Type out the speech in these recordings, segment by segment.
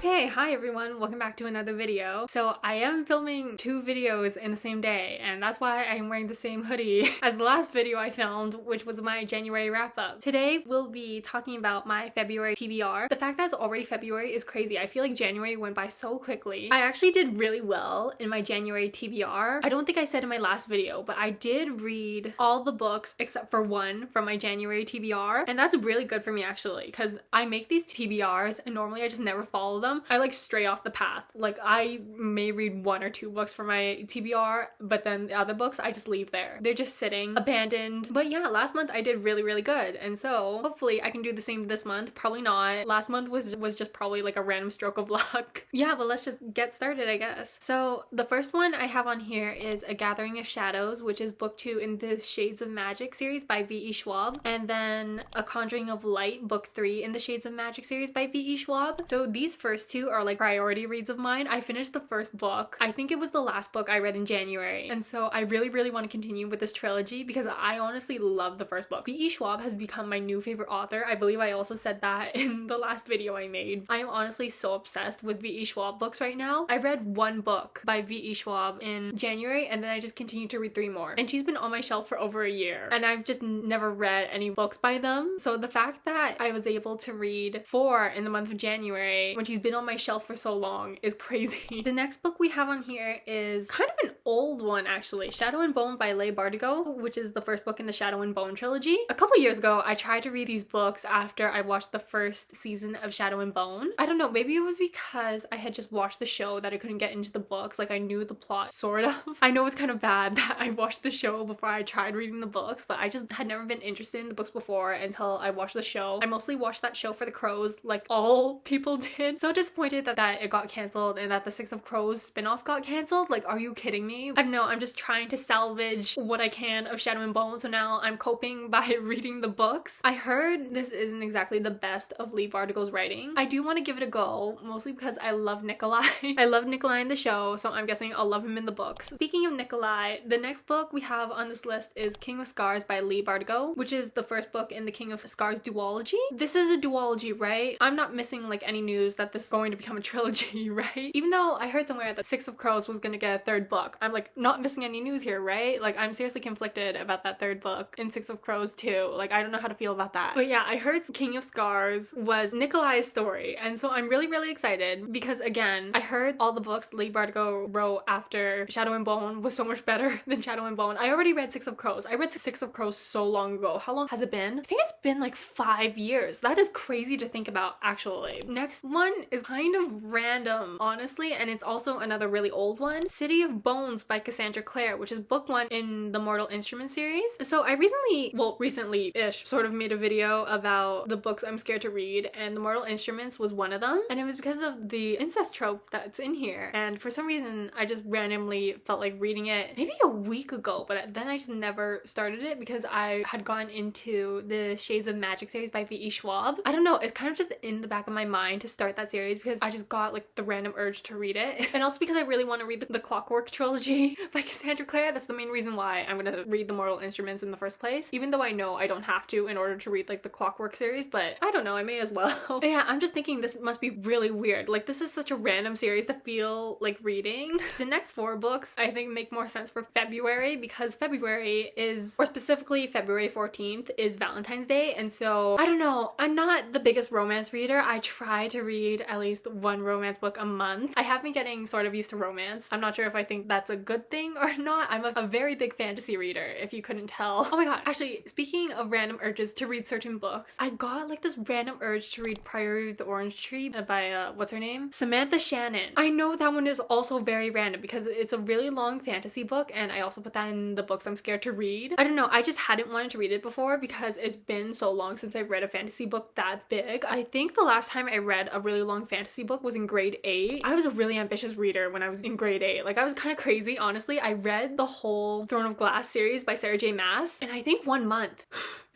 Okay, hi everyone, welcome back to another video. So I am filming two videos in the same day, and that's why I'm wearing the same hoodie as the last video I filmed, which was my January wrap-up. Today we'll be talking about my February TBR. The fact that it's already February is crazy. I feel like January went by so quickly. I actually did really well in my January TBR. I don't think I said in my last video, but I did read all the books except for one from my January TBR, and that's really good for me actually, because I make these TBRs and normally I just never follow them. I like stray off the path. Like I may read one or two books for my TBR, but then the other books I just leave there. They're just sitting abandoned. But yeah, last month I did really good, and so hopefully I can do the same this month. Probably not. Last month was just probably like a random stroke of luck. Yeah, but let's just get started, I guess. So the first one I have on here is A Gathering of Shadows, which is book 2 in the Shades of Magic series by V.E. Schwab, and then A Conjuring of Light, book 3 in the Shades of Magic series by V.E. Schwab. So these first two are like priority reads of mine. I finished the first book. I think it was the last book I read in January, and so I really want to continue with this trilogy because I honestly love the first book. V.E. Schwab has become my new favorite author. I believe I also said that in the last video I made. I am honestly so obsessed with V.E. Schwab books right now. I read one book by V.E. Schwab in January, and then I just continued to read 3 more, and she's been on my shelf for over a year, and I've just never read any books by them. So the fact that I was able to read 4 in the month of January when she's been on my shelf for so long is crazy. The next book we have on here is kind of an old one actually, Shadow and Bone by Leigh Bardugo, which is the first book in the Shadow and Bone trilogy. A couple years ago I tried to read these books after I watched the first season of Shadow and Bone. I don't know, maybe it was because I had just watched the show that I couldn't get into the books. Like I knew the plot sort of. I know it's kind of bad that I watched the show before I tried reading the books, but I just had never been interested in the books before until I watched the show. I mostly watched that show for the crows like all people did. So disappointed that it got cancelled and that the Six of Crows spin-off got cancelled. Like, are you kidding me? I don't know, I'm just trying to salvage what I can of Shadow and Bone, so now I'm coping by reading the books. I heard this isn't exactly the best of Leigh Bardugo's writing. I do want to give it a go, mostly because I love Nikolai. I love Nikolai in the show, so I'm guessing I'll love him in the books. Speaking of Nikolai, the next book we have on this list is King of Scars by Leigh Bardugo, which is the first book in the King of Scars duology. This is a duology, right? I'm not missing like any news that this is going to become a trilogy, right? Even though I heard somewhere that Six of Crows was gonna get a 3rd book. I'm like not missing any news here, right? Like I'm seriously conflicted about that 3rd book in Six of Crows too. Like I don't know how to feel about that. But yeah, I heard King of Scars was Nikolai's story, and so I'm really excited because again, I heard all the books Leigh Bardugo wrote after Shadow and Bone was so much better than Shadow and Bone. I already read Six of Crows. I read Six of Crows so long ago. How long has it been? I think it's been like 5 years. That is crazy to think about actually. Next one is kind of random, honestly, and it's also another really old one. City of Bones by Cassandra Clare, which is book 1 in the Mortal Instruments series. So I recently-ish sort of made a video about the books I'm scared to read, and the Mortal Instruments was one of them, and it was because of the incest trope that's in here, and for some reason I just randomly felt like reading it maybe a week ago, but then I just never started it because I had gone into the Shades of Magic series by V.E. Schwab. I don't know, it's kind of just in the back of my mind to start that series because I just got like the random urge to read it, and also because I really want to read the Clockwork trilogy by Cassandra Clare. That's the main reason why I'm gonna read the Mortal Instruments in the first place, even though I know I don't have to in order to read like the Clockwork series, but I don't know, I may as well. But yeah, I'm just thinking this must be really weird. Like this is such a random series to feel like reading. The next 4 books I think make more sense for February because February is, or specifically February 14th is Valentine's Day, and so I don't know, I'm not the biggest romance reader. I try to read at least 1 romance book a month. I have been getting sort of used to romance. I'm not sure if I think that's a good thing or not. I'm a very big fantasy reader, if you couldn't tell. Oh my god, actually, speaking of random urges to read certain books, I got like this random urge to read Priory of the Orange Tree by what's her name? Samantha Shannon. I know that one is also very random because it's a really long fantasy book, and I also put that in the books I'm scared to read. I don't know, I just hadn't wanted to read it before because it's been so long since I've read a fantasy book that big. I think the last time I read a really long fantasy book was in grade 8. I was a really ambitious reader when I was in grade 8. Like I was kind of crazy, honestly. I read the whole Throne of Glass series by Sarah J Maas in I think 1 month.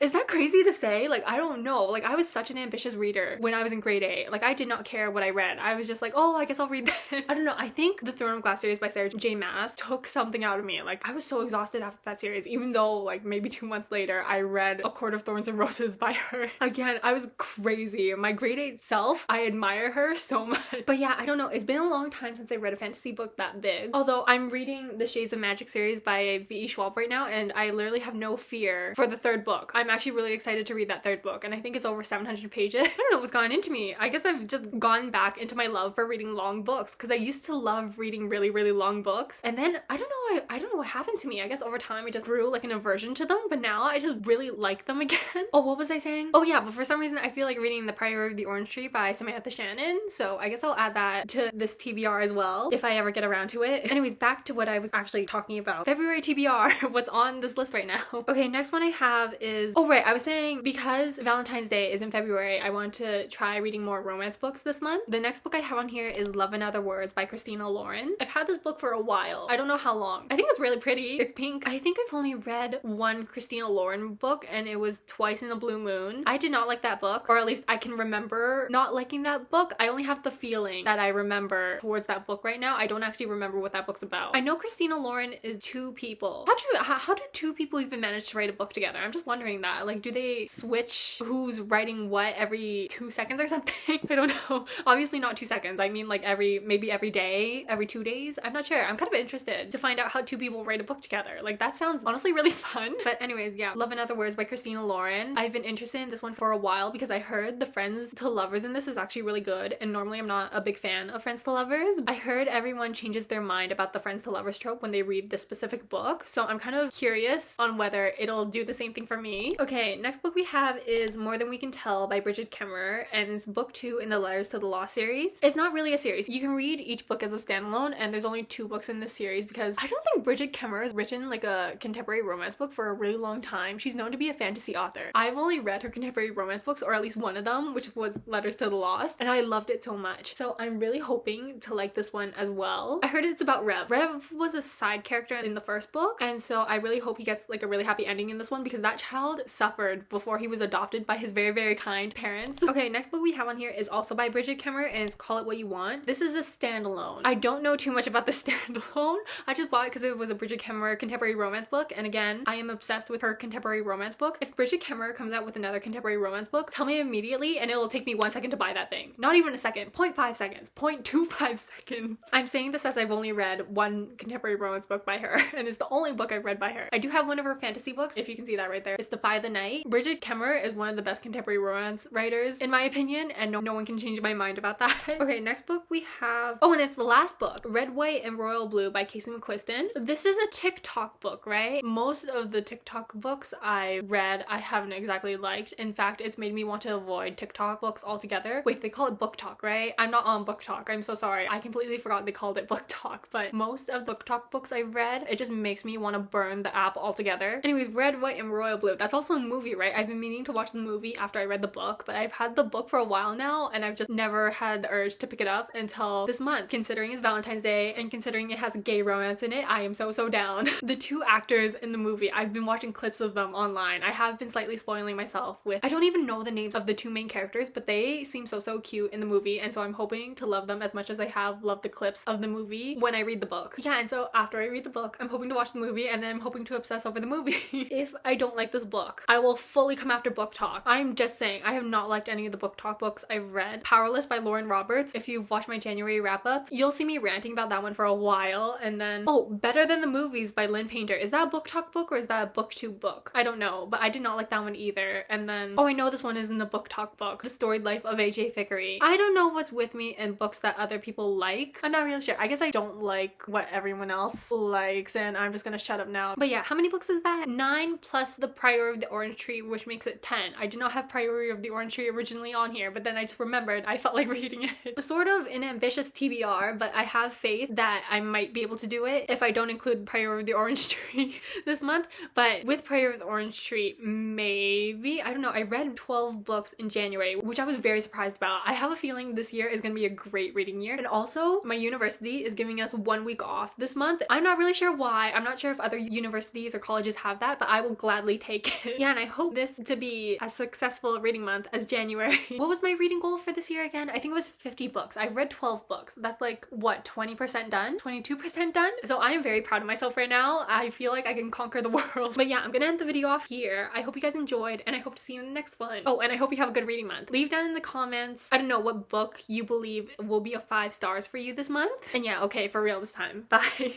Is that crazy to say? Like, I don't know. Like, I was such an ambitious reader when I was in grade 8. Like, I did not care what I read. I was just like, oh, I guess I'll read this. I don't know. I think the Throne of Glass series by Sarah J Maas took something out of me. Like, I was so exhausted after that series, even though like maybe 2 months later I read A Court of Thorns and Roses by her. Again, I was crazy. My grade 8 self, I admire her so much. But yeah, I don't know. It's been a long time since I read a fantasy book that big. Although I'm reading the Shades of Magic series by V.E. Schwab right now, and I literally have no fear for the 3rd book. I'm actually really excited to read that 3rd book, and I think it's over 700 pages. I don't know what's gone into me. I guess I've just gone back into my love for reading long books, because I used to love reading really, really long books, and then I don't know what happened to me. I guess over time I just grew like an aversion to them, but now I just really like them again. Oh, what was I saying? Oh yeah, but for some reason I feel like reading The Priory of the Orange Tree by Samantha Shannon, so I guess I'll add that to this TBR as well if I ever get around to it. Anyways, back to what I was actually talking about. February TBR, what's on this list right now. Okay, next one I have is, oh right, I was saying because Valentine's Day is in February, I want to try reading more romance books this month. The next book I have on here is Love in Other Words by Christina Lauren. I've had this book for a while. I don't know how long. I think it's really pretty. It's pink. I think I've only read one Christina Lauren book, and it was Twice in a Blue Moon. I did not like that book, or at least I can remember not liking that book. I only have the feeling that I remember towards that book right now. I don't actually remember what that book's about. I know Christina Lauren is 2 people. How do 2 people even manage to write a book together? I'm just wondering that. Like, do they switch who's writing what every 2 seconds or something? I don't know. Obviously not 2 seconds. I mean like maybe every day, every 2 days. I'm not sure. I'm kind of interested to find out how 2 people write a book together. Like, that sounds honestly really fun. But anyways, yeah, Love in Other Words by Christina Lauren. I've been interested in this one for a while because I heard the Friends to Lovers in this is actually really good, and normally I'm not a big fan of Friends to Lovers. I heard everyone changes their mind about the Friends to Lovers trope when they read this specific book, so I'm kind of curious on whether it'll do the same thing for me. Okay, next book we have is More Than We Can Tell by Bridget Kemmerer, and it's book 2 in the Letters to the Law series. It's not really a series. You can read each book as a standalone, and there's only 2 books in this series because I don't think Bridget Kemmerer has written like a contemporary romance book for a really long time. She's known to be a fantasy author. I've only read her contemporary romance books, or at least one of them, which was Letters to the Lost, and I loved it so much. So I'm really hoping to like this one as well. I heard it's about Rev. Rev was a side character in the first book, and so I really hope he gets like a really happy ending in this one because that child suffered before he was adopted by his very, very kind parents. Okay, next book we have on here is also by Bridget Kemmerer, and it's Call It What You Want. This is a standalone. I don't know too much about the standalone. I just bought it because it was a Bridget Kemmerer contemporary romance book, and again, I am obsessed with her contemporary romance book. If Bridget Kemmerer comes out with another contemporary romance book, tell me immediately and it'll take me 1 second to buy that thing. Not even a second. 0.5 seconds. 0.25 seconds. I'm saying this as I've only read one contemporary romance book by her, and it's the only book I've read by her. I do have one of her fantasy books, if you can see that right there. It's Defy the Night. Bridget Kemmerer is one of the best contemporary romance writers, in my opinion, and no one can change my mind about that. Okay, next book we have, oh, and it's the last book, Red, White, and Royal Blue by Casey McQuiston. This is a TikTok book, right? Most of the TikTok books I read, I haven't exactly liked. In fact, it's made me want to avoid TikTok books altogether. Wait, they call it Book Talk, right? I'm not on Book Talk. I'm so sorry. I completely forgot they called it Book Talk, but most of the Book Talk books I've read, it just makes me want to burn the app altogether. Anyways, Red, White, and Royal Blue. That's also a movie, right? I've been meaning to watch the movie after I read the book, but I've had the book for a while now, and I've just never had the urge to pick it up until this month. Considering it's Valentine's Day, and considering it has gay romance in it, I am so down. The 2 actors in the movie, I've been watching clips of them online. I have been slightly spoiling myself with, I don't even know the names of the 2 main characters, but they seem so cute in the movie, and so I'm hoping to love them as much as I have loved the clips of the movie when I read the book. Yeah, and so after I read the book, I'm hoping to watch the movie, and then I'm hoping to obsess over the movie. If I don't like this book, I will fully come after Book Talk. I'm just saying, I have not liked any of the Book Talk books I've read. Powerless by Lauren Roberts. If you've watched my January wrap-up, you'll see me ranting about that one for a while, and then, oh, Better Than the Movies by Lynn Painter. Is that a Book Talk book or is that a booktube book? I don't know, but I did not like that one either. And then, oh, I know this one is in the Book Talk book, The Storied Life of A.J. Fickery. I don't know what's with me in books that other people like. I'm not really sure. I guess I don't like what everyone else likes, and I'm just gonna shut up now. But yeah, how many books is that? 9 plus The Priory of the Orange Tree, which makes it 10. I did not have Priory of the Orange Tree originally on here, but then I just remembered I felt like reading it. Sort of an ambitious TBR, but I have faith that I might be able to do it if I don't include Priory of the Orange Tree this month. But with Priory of the Orange Tree, maybe, I don't know. I read 12 books in January, which I was very surprised about. I have a feeling this year is gonna be a great reading year. And also, my university is giving us 1 week off this month. I'm not really sure why. I'm not sure if other universities or colleges have that, but I will gladly take Yeah, and I hope this to be a successful reading month as January. What was my reading goal for this year again? I think it was 50 books. I read 12 books. That's like, what, 20% done? 22% done? So I am very proud of myself right now. I feel like I can conquer the world. But yeah, I'm gonna end the video off here. I hope you guys enjoyed, and I hope to see you in the next one. Oh, and I hope you have a good reading month. Leave down in the comments, I don't know, what book you believe will be a 5 stars for you this month. And yeah, okay, for real this time. Bye.